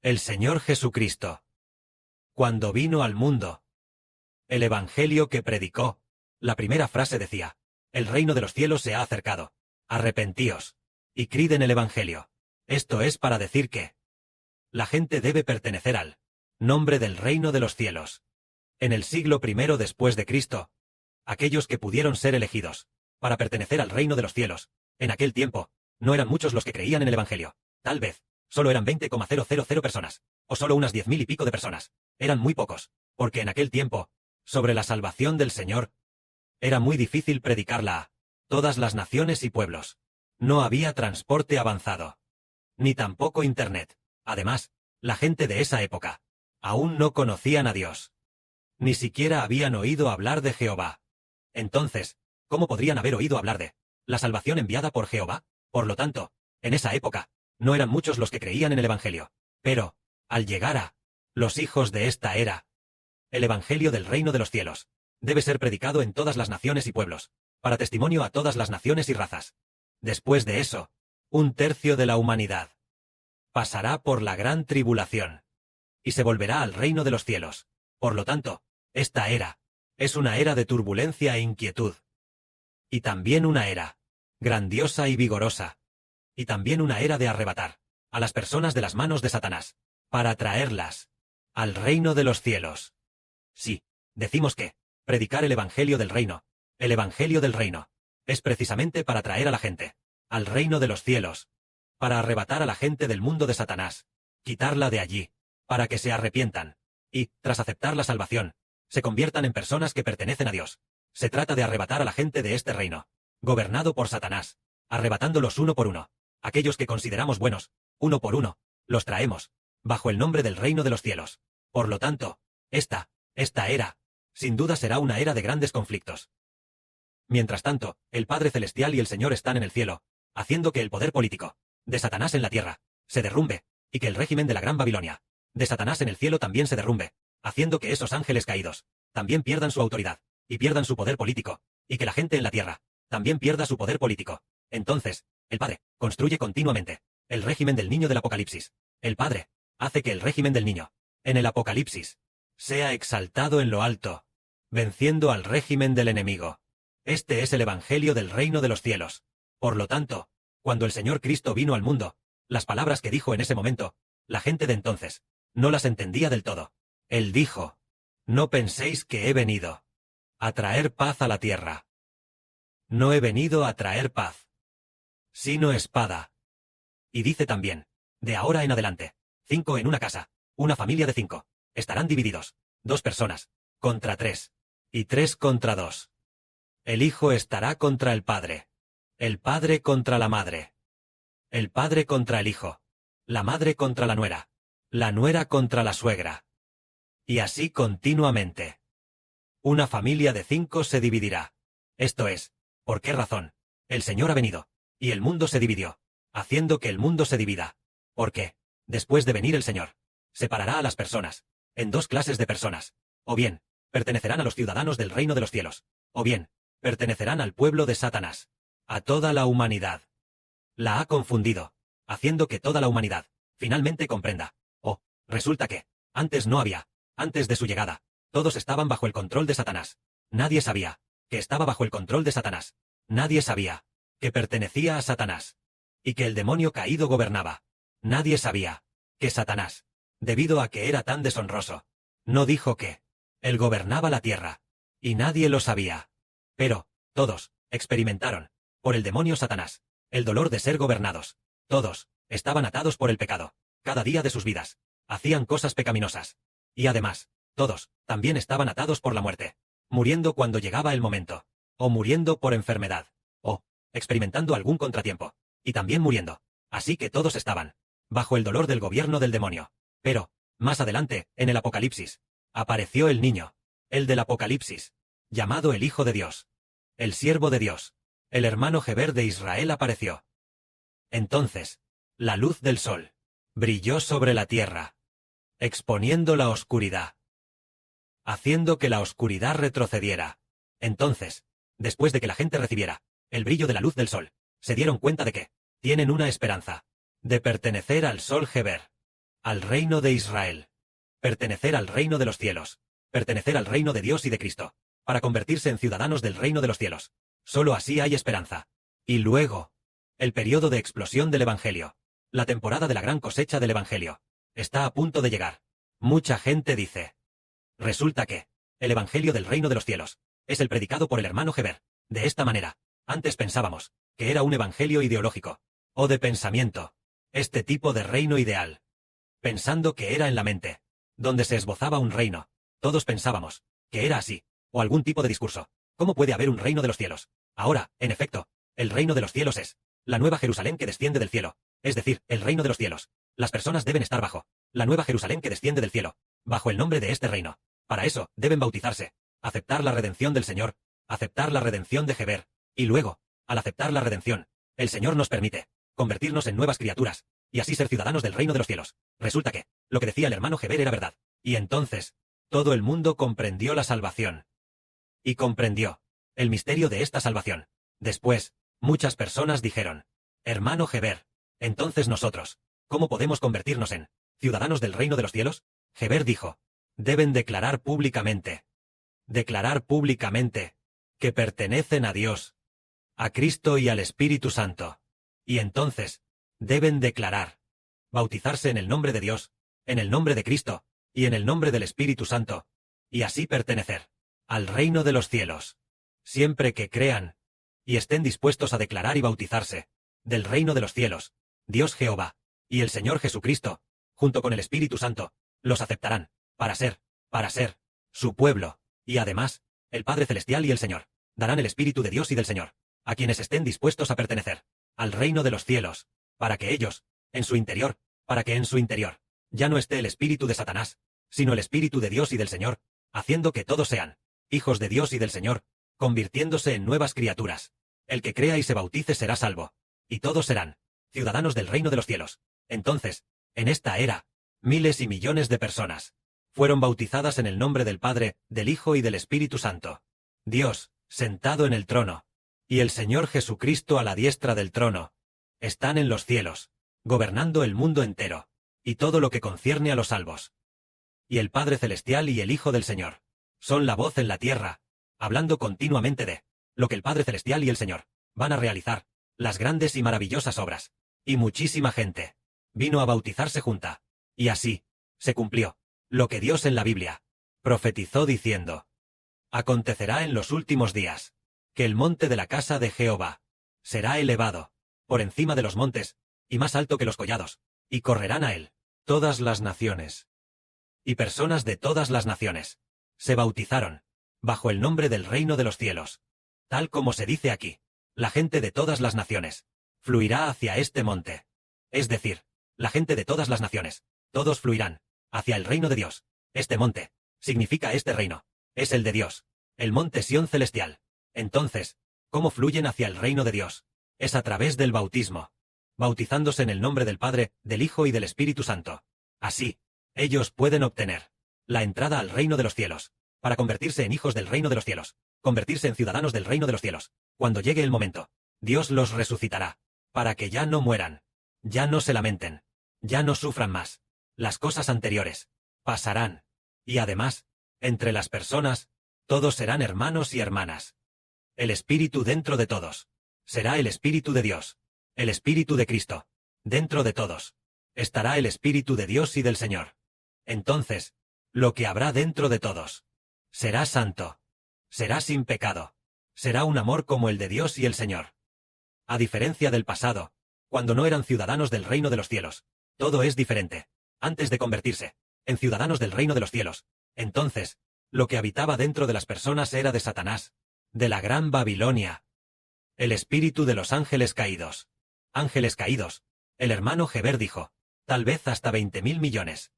El Señor Jesucristo. Cuando vino al mundo. El Evangelio que predicó. La primera frase decía: el reino de los cielos se ha acercado. Arrepentíos. Y creed en el Evangelio. Esto es para decir que la gente debe pertenecer al nombre del reino de los cielos. En el siglo I después de Cristo, aquellos que pudieron ser elegidos para pertenecer al reino de los cielos, en aquel tiempo, no eran muchos los que creían en el Evangelio. Tal vez, solo eran 20,000 personas, o solo unas 10.000 y pico de personas. Eran muy pocos, porque en aquel tiempo, sobre la salvación del Señor, era muy difícil predicarla a todas las naciones y pueblos. No había transporte avanzado, ni tampoco Internet. Además, la gente de esa época aún no conocían a Dios. Ni siquiera habían oído hablar de Jehová. Entonces, ¿cómo podrían haber oído hablar de la salvación enviada por Jehová? Por lo tanto, en esa época, no eran muchos los que creían en el Evangelio. Pero, al llegar a los hijos de esta era, el Evangelio del reino de los cielos debe ser predicado en todas las naciones y pueblos, para testimonio a todas las naciones y razas. Después de eso, 1/3 de la humanidad pasará por la gran tribulación y se volverá al reino de los cielos. Por lo tanto, esta era es una era de turbulencia e inquietud. Y también una era grandiosa y vigorosa. Y también una era de arrebatar a las personas de las manos de Satanás, para traerlas al reino de los cielos. Sí, decimos que predicar el Evangelio del reino, el Evangelio del reino, es precisamente para traer a la gente al reino de los cielos, para arrebatar a la gente del mundo de Satanás, quitarla de allí, para que se arrepientan, y, tras aceptar la salvación, se conviertan en personas que pertenecen a Dios. Se trata de arrebatar a la gente de este reino, gobernado por Satanás, arrebatándolos uno por uno. Aquellos que consideramos buenos, uno por uno, los traemos, bajo el nombre del reino de los cielos. Por lo tanto, esta era, sin duda será una era de grandes conflictos. Mientras tanto, el Padre Celestial y el Señor están en el cielo, haciendo que el poder político de Satanás en la tierra se derrumbe, y que el régimen de la Gran Babilonia de Satanás en el cielo también se derrumbe, haciendo que esos ángeles caídos también pierdan su autoridad, y pierdan su poder político, y que la gente en la tierra también pierda su poder político. Entonces, el Padre construye continuamente el régimen del niño del Apocalipsis. El Padre hace que el régimen del niño, en el Apocalipsis, sea exaltado en lo alto, venciendo al régimen del enemigo. Este es el Evangelio del reino de los cielos. Por lo tanto, cuando el Señor Cristo vino al mundo, las palabras que dijo en ese momento, la gente de entonces no las entendía del todo. Él dijo: no penséis que he venido a traer paz a la tierra. No he venido a traer paz, sino espada. Y dice también: de ahora en adelante, 5 en una casa, una familia de 5, estarán divididos, 2 personas contra 3, y 3 contra 2. El hijo estará contra el padre contra la madre, el padre contra el hijo, la madre contra la nuera contra la suegra. Y así continuamente. Una familia de 5 se dividirá. Esto es, ¿por qué razón? El Señor ha venido, y el mundo se dividió, haciendo que el mundo se divida. Porque, después de venir el Señor, separará a las personas en 2 clases de personas. O bien, pertenecerán a los ciudadanos del reino de los cielos, o bien, pertenecerán al pueblo de Satanás. A toda la humanidad la ha confundido, haciendo que toda la humanidad finalmente comprenda. Oh, resulta que, antes no había, antes de su llegada, todos estaban bajo el control de Satanás. Nadie sabía que estaba bajo el control de Satanás. Nadie sabía que pertenecía a Satanás, y que el demonio caído gobernaba. Nadie sabía que Satanás, debido a que era tan deshonroso, no dijo que él gobernaba la tierra, y nadie lo sabía. Pero, todos experimentaron, por el demonio Satanás, el dolor de ser gobernados. Todos estaban atados por el pecado, cada día de sus vidas. Hacían cosas pecaminosas. Y además, todos también estaban atados por la muerte, muriendo cuando llegaba el momento, o muriendo por enfermedad, o experimentando algún contratiempo, y también muriendo. Así que todos estaban bajo el dolor del gobierno del demonio. Pero, más adelante, en el Apocalipsis, apareció el niño, el del Apocalipsis, llamado el Hijo de Dios, el siervo de Dios, el hermano Heber de Israel apareció. Entonces, la luz del sol brilló sobre la tierra, exponiendo la oscuridad, haciendo que la oscuridad retrocediera. Entonces, después de que la gente recibiera el brillo de la luz del sol, se dieron cuenta de que tienen una esperanza de pertenecer al sol Heber. al reino de Israel. Pertenecer al reino de los cielos. Pertenecer al reino de Dios y de Cristo. Para convertirse en ciudadanos del reino de los cielos. Solo así hay esperanza. Y luego, el periodo de explosión del Evangelio. La temporada de la gran cosecha del Evangelio. Está a punto de llegar. Mucha gente dice. Resulta que, el Evangelio del reino de los cielos, es el predicado por el hermano Heber. De esta manera, antes pensábamos, que era un evangelio ideológico, o de pensamiento, este tipo de reino ideal. Pensando que era en la mente, donde se esbozaba un reino, todos pensábamos, que era así, o algún tipo de discurso. ¿Cómo puede haber un reino de los cielos? Ahora, en efecto, el reino de los cielos es la nueva Jerusalén que desciende del cielo, es decir, el reino de los cielos. Las personas deben estar bajo la nueva Jerusalén que desciende del cielo, bajo el nombre de este reino. Para eso, deben bautizarse, aceptar la redención del Señor, aceptar la redención de Heber, y luego, al aceptar la redención, el Señor nos permite convertirnos en nuevas criaturas, y así ser ciudadanos del reino de los cielos. Resulta que, lo que decía el hermano Heber era verdad, y entonces, todo el mundo comprendió la salvación. Y comprendió el misterio de esta salvación. Después, muchas personas dijeron, hermano Heber, entonces nosotros, ¿cómo podemos convertirnos en ciudadanos del reino de los cielos? Heber dijo, deben declarar públicamente, que pertenecen a Dios, a Cristo y al Espíritu Santo. Y entonces, deben declarar, bautizarse en el nombre de Dios, en el nombre de Cristo, y en el nombre del Espíritu Santo, y así pertenecer al reino de los cielos, siempre que crean, y estén dispuestos a declarar y bautizarse, del reino de los cielos, Dios Jehová, y el Señor Jesucristo, junto con el Espíritu Santo, los aceptarán, para ser, su pueblo, y además, el Padre Celestial y el Señor, darán el Espíritu de Dios y del Señor, a quienes estén dispuestos a pertenecer al reino de los cielos, para que ellos, en su interior, ya no esté el espíritu de Satanás, sino el Espíritu de Dios y del Señor, haciendo que todos sean hijos de Dios y del Señor, convirtiéndose en nuevas criaturas. El que crea y se bautice será salvo, y todos serán ciudadanos del reino de los cielos. Entonces, en esta era, miles y millones de personas fueron bautizadas en el nombre del Padre, del Hijo y del Espíritu Santo. Dios, sentado en el trono, y el Señor Jesucristo a la diestra del trono, están en los cielos, gobernando el mundo entero, y todo lo que concierne a los salvos. Y el Padre Celestial y el Hijo del Señor son la voz en la tierra, hablando continuamente de lo que el Padre Celestial y el Señor van a realizar, las grandes y maravillosas obras. Y muchísima gente vino a bautizarse junta. Y así, se cumplió lo que Dios en la Biblia profetizó diciendo: acontecerá en los últimos días, que el monte de la casa de Jehová será elevado por encima de los montes, y más alto que los collados, y correrán a él todas las naciones. Y personas de todas las naciones se bautizaron bajo el nombre del reino de los cielos. Tal como se dice aquí, la gente de todas las naciones fluirá hacia este monte. Es decir, la gente de todas las naciones, todos fluirán hacia el reino de Dios. Este monte significa este reino, es el de Dios, el monte Sión celestial. Entonces, ¿cómo fluyen hacia el reino de Dios? Es a través del bautismo, bautizándose en el nombre del Padre, del Hijo y del Espíritu Santo. Así, ellos pueden obtener la entrada al reino de los cielos, para convertirse en hijos del reino de los cielos, convertirse en ciudadanos del reino de los cielos. Cuando llegue el momento, Dios los resucitará, para que ya no mueran, ya no se lamenten, ya no sufran más. Las cosas anteriores pasarán, y además, entre las personas, todos serán hermanos y hermanas. El Espíritu dentro de todos será el Espíritu de Dios, el Espíritu de Cristo. Dentro de todos estará el Espíritu de Dios y del Señor. Entonces, lo que habrá dentro de todos será santo, será sin pecado, será un amor como el de Dios y el Señor. A diferencia del pasado, cuando no eran ciudadanos del reino de los cielos, todo es diferente. Antes de convertirse en ciudadanos del reino de los cielos, entonces, lo que habitaba dentro de las personas era de Satanás, de la gran Babilonia. El espíritu de los ángeles caídos. Ángeles caídos. El hermano Heber dijo, tal vez hasta 20.000 millones.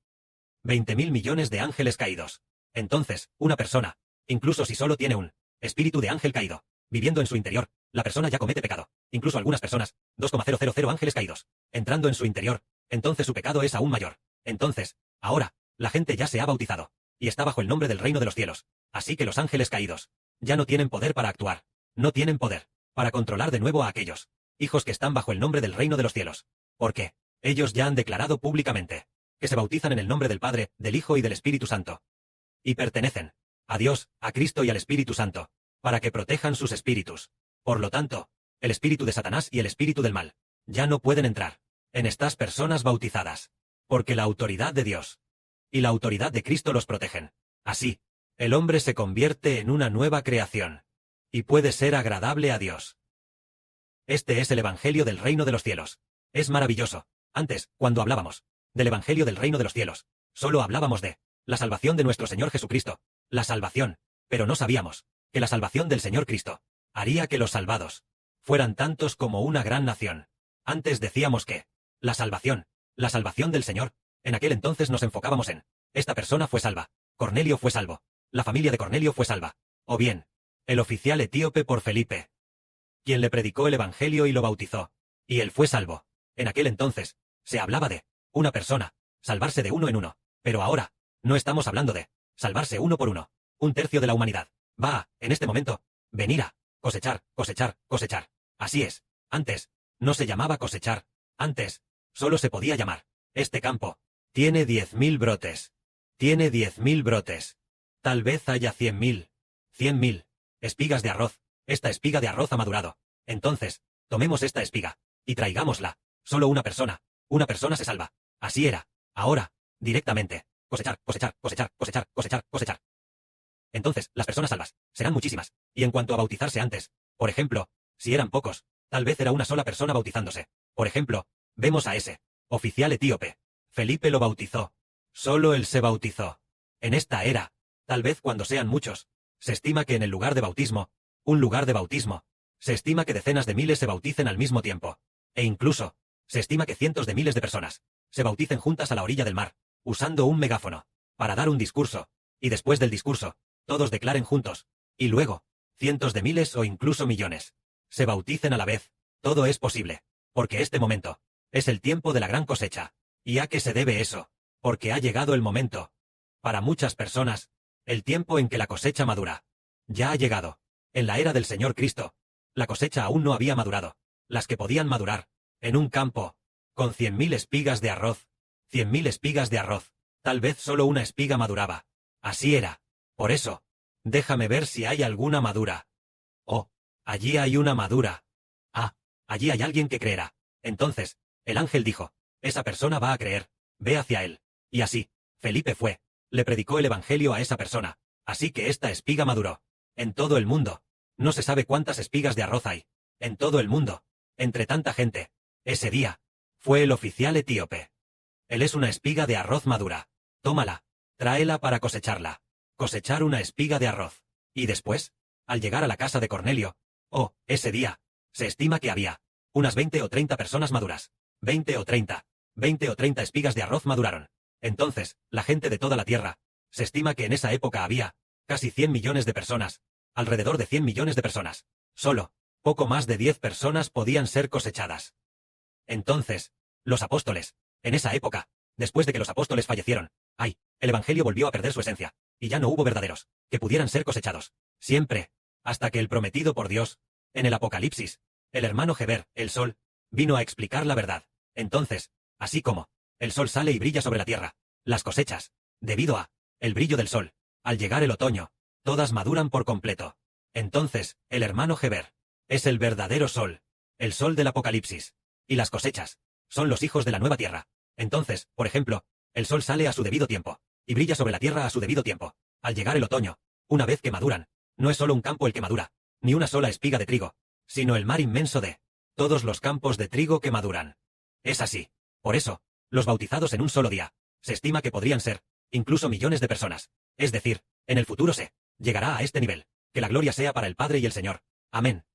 20.000 millones de ángeles caídos. Entonces, una persona, incluso si solo tiene un espíritu de ángel caído viviendo en su interior, la persona ya comete pecado. Incluso algunas personas, 2,000 ángeles caídos, entrando en su interior, entonces su pecado es aún mayor. Entonces, ahora, la gente ya se ha bautizado, y está bajo el nombre del reino de los cielos. Así que los ángeles caídos ya no tienen poder para actuar, no tienen poder para controlar de nuevo a aquellos hijos que están bajo el nombre del reino de los cielos. ¿Por qué? Ellos ya han declarado públicamente que se bautizan en el nombre del Padre, del Hijo y del Espíritu Santo. Y pertenecen a Dios, a Cristo y al Espíritu Santo, para que protejan sus espíritus. Por lo tanto, el espíritu de Satanás y el espíritu del mal ya no pueden entrar en estas personas bautizadas, porque la autoridad de Dios y la autoridad de Cristo los protegen. Así, el hombre se convierte en una nueva creación y puede ser agradable a Dios. Este es el Evangelio del Reino de los Cielos. Es maravilloso. Antes, cuando hablábamos del Evangelio del Reino de los Cielos, solo hablábamos de la salvación de nuestro Señor Jesucristo, la salvación, pero no sabíamos que la salvación del Señor Cristo haría que los salvados fueran tantos como una gran nación. Antes decíamos que la salvación del Señor, en aquel entonces nos enfocábamos en esta persona fue salva, Cornelio fue salvo, la familia de Cornelio fue salva, o bien, el oficial etíope por Felipe, quien le predicó el Evangelio y lo bautizó, y él fue salvo. En aquel entonces, se hablaba de una persona, salvarse de uno en uno, pero ahora, no estamos hablando de salvarse uno por uno. Un tercio de la humanidad va a, en este momento, venir a cosechar, cosechar, cosechar. Así es. Antes, no se llamaba cosechar. Antes, solo se podía llamar. Este campo tiene 10.000 brotes. Tiene 10.000 brotes. Tal vez haya 100.000. 100.000 espigas de arroz. Esta espiga de arroz ha madurado. Entonces, tomemos esta espiga y traigámosla. Solo una persona se salva. Así era. Ahora, directamente. Cosechar, cosechar, cosechar, cosechar, cosechar, cosechar. Entonces, las personas salvas serán muchísimas. Y en cuanto a bautizarse antes, por ejemplo, si eran pocos, tal vez era una sola persona bautizándose. Por ejemplo, vemos a ese oficial etíope. Felipe lo bautizó. Solo él se bautizó. En esta era, tal vez cuando sean muchos, se estima que en el lugar de bautismo, un lugar de bautismo, se estima que decenas de miles se bauticen al mismo tiempo. E incluso, se estima que cientos de miles de personas se bauticen juntas a la orilla del mar, usando un megáfono, para dar un discurso, y después del discurso, todos declaren juntos, y luego, cientos de miles o incluso millones, se bauticen a la vez. Todo es posible, porque este momento es el tiempo de la gran cosecha. ¿Y a qué se debe eso? Porque ha llegado el momento. Para muchas personas, el tiempo en que la cosecha madura ya ha llegado. En la era del Señor Cristo, la cosecha aún no había madurado. Las que podían madurar, en un campo, con 100.000 espigas de arroz, 100.000 espigas de arroz, tal vez solo una espiga maduraba. Así era. Por eso, déjame ver si hay alguna madura. Oh, allí hay una madura. Ah, allí hay alguien que creerá. Entonces, el ángel dijo, esa persona va a creer, ve hacia él. Y así, Felipe fue, le predicó el Evangelio a esa persona, así que esta espiga maduró. En todo el mundo, no se sabe cuántas espigas de arroz hay. En todo el mundo, entre tanta gente, ese día, fue el oficial etíope. Él es una espiga de arroz madura. Tómala, tráela para cosecharla. Cosechar una espiga de arroz. Y después, al llegar a la casa de Cornelio, oh, ese día, se estima que había unas 20 o 30 personas maduras. 20 o 30 espigas de arroz maduraron. Entonces, la gente de toda la tierra, se estima que en esa época había casi 100 millones de personas, alrededor de 100 millones de personas. Solo, poco más de 10 personas podían ser cosechadas. Entonces, los apóstoles, en esa época, después de que los apóstoles fallecieron, el Evangelio volvió a perder su esencia, y ya no hubo verdaderos, que pudieran ser cosechados. Siempre, hasta que el prometido por Dios, en el Apocalipsis, el hermano Heber, el sol, vino a explicar la verdad. Entonces, así como el sol sale y brilla sobre la tierra, las cosechas, debido a el brillo del sol, al llegar el otoño, todas maduran por completo. Entonces, el hermano Heber es el verdadero sol, el sol del Apocalipsis, y las cosechas son los hijos de la nueva tierra. Entonces, por ejemplo, el sol sale a su debido tiempo, y brilla sobre la tierra a su debido tiempo. Al llegar el otoño, una vez que maduran, no es solo un campo el que madura, ni una sola espiga de trigo, sino el mar inmenso de todos los campos de trigo que maduran. Es así. Por eso, los bautizados en un solo día, se estima que podrían ser, incluso millones de personas. Es decir, en el futuro se llegará a este nivel. Que la gloria sea para el Padre y el Señor. Amén.